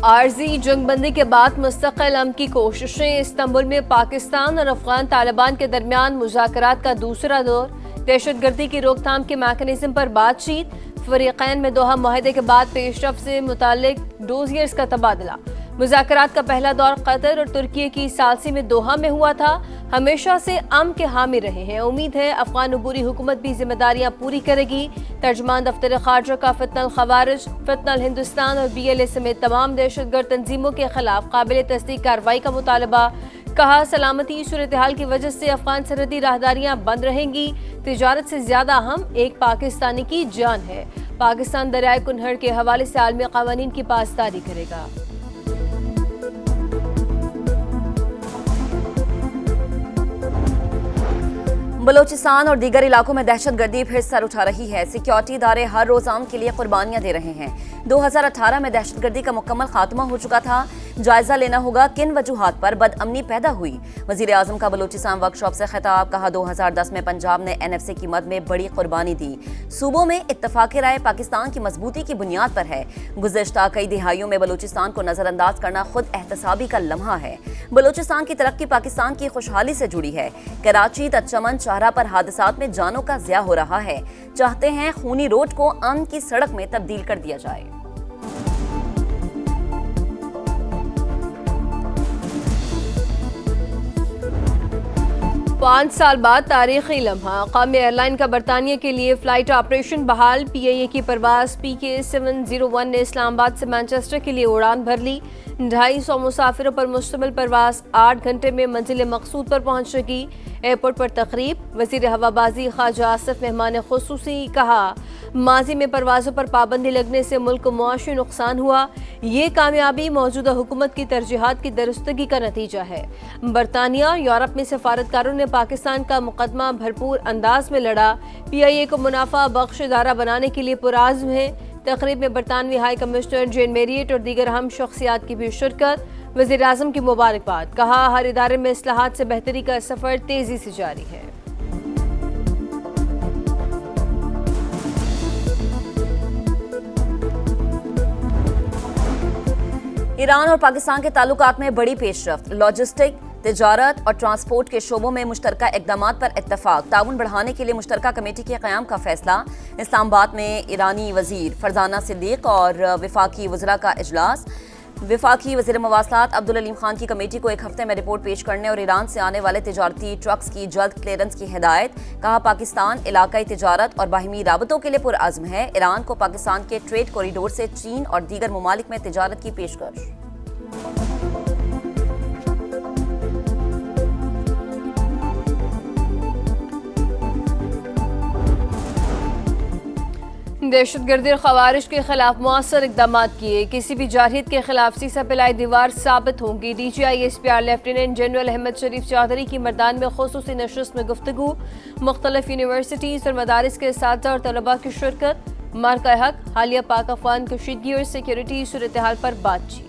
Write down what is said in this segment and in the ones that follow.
عارضی جنگ بندی کے بعد مستقل امن کی کوششیں، استنبول میں پاکستان اور افغان طالبان کے درمیان مذاکرات کا دوسرا دور، دہشت گردی کی روک تھام کے میکانزم پر بات چیت، فریقین میں دوحہ معاہدے کے بعد پیش رفت سے متعلق ڈوزیئرز کا تبادلہ۔ مذاکرات کا پہلا دور قطر اور ترکی کی ثالثی میں دوحہ میں ہوا تھا۔ ہمیشہ سے امن کے حامی رہے ہیں، امید ہے افغان عبوری حکومت بھی ذمہ داریاں پوری کرے گی۔ ترجمان دفتر خارجہ کا فتنہ الخوارج، فتنہ الہندوستان اور BLA سمیت تمام دہشت گرد تنظیموں کے خلاف قابل تصدیق کارروائی کا مطالبہ۔ کہا سلامتی صورتحال کی وجہ سے افغان سرحدی راہداریاں بند رہیں گی، تجارت سے زیادہ اہم ایک پاکستانی کی جان ہے۔ پاکستان دریائے کنہر کے حوالے سے عالمی قوانین کی پاسداری کرے گا۔ بلوچستان اور دیگر علاقوں میں دہشت گردی پھر سر اٹھا رہی ہے۔ سیکیورٹی ادارے ہر روز امن کے لیے قربانیاں دے رہے ہیں۔ 2018 میں دہشت گردی کا مکمل خاتمہ ہو چکا تھا۔ جائزہ لینا ہوگا کن وجوہات پر بد امنی پیدا ہوئی۔ وزیر اعظم کا بلوچستان ورکشاپ سے خطاب، کہا 2010 میں پنجاب نے NFC کی مد میں بڑی قربانی دی۔ صوبوں میں اتفاق رائے پاکستان کی مضبوطی کی بنیاد پر ہے۔ گزشتہ کئی دہائیوں میں بلوچستان کو نظر انداز کرنا خود احتسابی کا لمحہ ہے۔ بلوچستان کی ترقی پاکستان کی خوشحالی سے جڑی ہے۔ کراچی تچمن شاہراہ پر حادثات میں جانوں کا ضیاع ہو رہا ہے۔ چاہتے ہیں خونی روڈ کو امن کی سڑک میں تبدیل کر دیا جائے۔ 5 سال بعد تاریخی لمحہ، قومی ایئر لائن کا برطانیہ کے لیے فلائٹ آپریشن بحال۔ PIA کی پرواز PK701 نے اسلام آباد سے مانچسٹر کے لیے اڑان بھر لی۔ 250 مسافروں پر مشتمل پرواز 8 گھنٹے میں منزل مقصود پر پہنچ چکی۔ ایئرپورٹ پر تقریب، وزیر ہوابازی خواجہ آصف مہمان خصوصی، کہا ماضی میں پروازوں پر پابندی لگنے سے ملک کو معاشی نقصان ہوا۔ یہ کامیابی موجودہ حکومت کی ترجیحات کی درستگی کا نتیجہ ہے۔ برطانیہ اور یورپ میں سفارتکاروں نے پاکستان کا مقدمہ بھرپور انداز میں لڑا۔ PIA کو منافع بخش ادارہ بنانے کے لیے پرعزم ہے۔ تقریب میں برطانوی ہائی کمشنر جین میریٹ اور دیگر اہم شخصیات کی بھی شرکت۔ وزیر اعظم کی مبارکباد، کہا ہر ادارے میں اصلاحات سے بہتری کا سفر تیزی سے جاری ہے۔ ایران اور پاکستان کے تعلقات میں بڑی پیش رفت، لاجسٹک، تجارت اور ٹرانسپورٹ کے شعبوں میں مشترکہ اقدامات پر اتفاق، تعاون بڑھانے کے لیے مشترکہ کمیٹی کے قیام کا فیصلہ۔ اسلام آباد میں ایرانی وزیر فرزانہ صدیق اور وفاقی وزراء کا اجلاس۔ وفاقی وزیر مواصلات عبدالعلیم خان کی کمیٹی کو 1 ہفتے میں رپورٹ پیش کرنے اور ایران سے آنے والے تجارتی ٹرکس کی جلد کلیئرنس کی ہدایت۔ کہا پاکستان علاقائی تجارت اور باہمی رابطوں کے لیے پرعزم ہے۔ ایران کو پاکستان کے ٹریڈ کوریڈور سے چین اور دیگر ممالک میں تجارت کی پیشکش۔ دہشت گردی اور خوارج کے خلاف مؤثر اقدامات کیے، کسی بھی جارحیت کے خلاف سیسا پلائی دیوار ثابت ہوں گی۔ DGI SPR lieutenant general Ahmed Sharif Chaudhry کی مردان میں خصوصی نشست میں گفتگو، مختلف یونیورسٹیز اور مدارس کے اساتذہ اور طلباء کی شرکت۔ مارکہ حق، حالیہ پاک افغان کشیدگی اور سیکیورٹی صورتحال پر بات چیت۔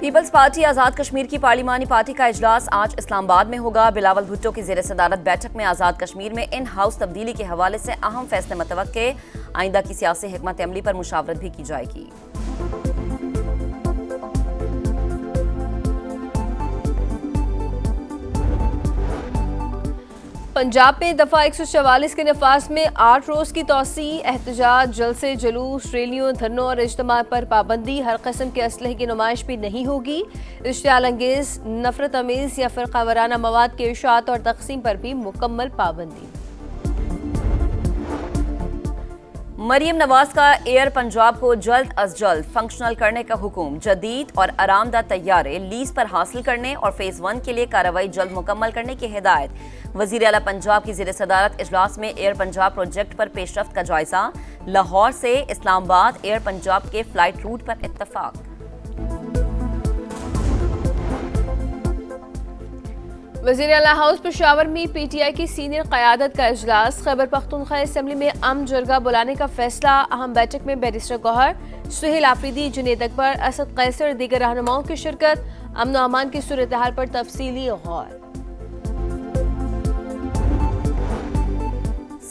پیپلز پارٹی آزاد کشمیر کی پارلیمانی پارٹی کا اجلاس آج اسلام آباد میں ہوگا۔ بلاول بھٹو کی زیر صدارت بیٹھک میں آزاد کشمیر میں ان ہاؤس تبدیلی کے حوالے سے اہم فیصلے متوقع، آئندہ کی سیاسی حکمت عملی پر مشاورت بھی کی جائے گی۔ پنجاب میں دفعہ 144 کے نفاذ میں 8 روز کی توسیع، احتجاج، جلسے، جلوس، ریلیوں، دھرنوں اور اجتماع پر پابندی، ہر قسم کے اسلحے کی نمائش بھی نہیں ہوگی۔ اشتعال انگیز، نفرت آمیز یا فرقہ وارانہ مواد کے اشاعت اور تقسیم پر بھی مکمل پابندی۔ مریم نواز کا ایئر پنجاب کو جلد از جلد فنکشنل کرنے کا حکم، جدید اور آرام دہ طیارے لیز پر حاصل کرنے اور فیز 1 کے لیے کارروائی جلد مکمل کرنے کی ہدایت۔ وزیر اعلیٰ پنجاب کی زیر صدارت اجلاس میں ایئر پنجاب پروجیکٹ پر پیش رفت کا جائزہ۔ لاہور سے اسلام آباد ایئر پنجاب کے فلائٹ روٹ پر اتفاق۔ وزیر اعلیٰ ہاؤس پشاور میں PTI کی سینئر قیادت کا اجلاس، خیبر پختونخوا اسمبلی میں امن جرگہ بلانے کا فیصلہ۔ اہم بیٹھک میں بیرسٹر گوہر، سہیل آفریدی، جنید اکبر، اسد قیصر، دیگر رہنماؤں کی شرکت۔ امن و امان کی صورتحال پر تفصیلی غور۔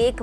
1